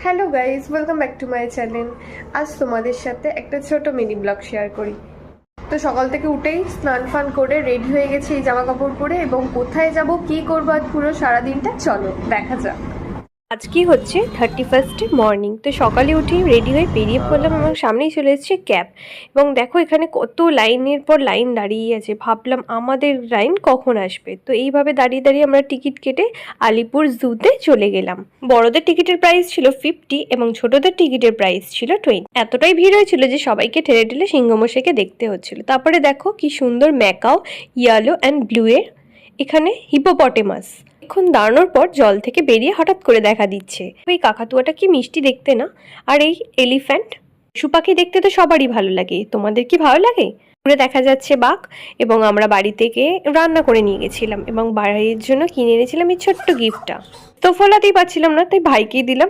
Hello guys, welcome back to my channel. আজ তোমাদের সাথে একটা ছোট মিনি ব্লগ শেয়ার করি। তো সকাল থেকে উঠেই স্নান ফান করে রেডি হয়ে গেছি এই জামা কাপড় পরে, এবং কোথায় যাব কি করবো আজ পুরো সারাদিনটা চলো দেখা যাক। আজকে হচ্ছে 31st মর্নিং। তো সকালে উঠেই রেডি হয়ে বেরিয়ে পড়লাম এবং সামনেই চলে এসেছে ক্যাব। এবং দেখো এখানে কত লাইনের পর লাইন দাঁড়িয়ে আছে, ভাবলাম আমাদের লাইন কখন আসবে। তো এইভাবে দাঁড়িয়ে দাঁড়িয়ে আমরা টিকিট কেটে আলিপুর জুতে চলে গেলাম। বড়দের টিকিটের প্রাইস ছিল 50 এবং ছোটদের টিকিটের প্রাইস ছিল 20। এতটাই ভিড় হয়েছিল যে সবাইকে ঠেলে ঠেলে সিংহমশাইকে দেখতে হচ্ছিল। তারপরে দেখো কি সুন্দর ম্যাকাও ইয়েলো অ্যান্ড ব্লু এর এখানে হিপোপটেমাস এখন দাঁড়ানোর পর জল থেকে বেরিয়ে হঠাৎ করে দেখা দিচ্ছে। এই কাকাতুয়াটা কি মিষ্টি দেখতে না। আর এই এলিফ্যান্ট পশু পাখি দেখতে তো সবারই ভালো লাগে, তোমাদের কি ভালো লাগে? দূরে দেখা যাচ্ছে বাঘ। এবং আমরা বাড়ি থেকে রান্না করে নিয়ে গেছিলাম এবং বাড়ির জন্য কিনে এনেছিলাম এই ছোট্ট গিফটটা। তো ফোলাতেই পাচ্ছিলাম না, তাই ভাইকেই দিলাম।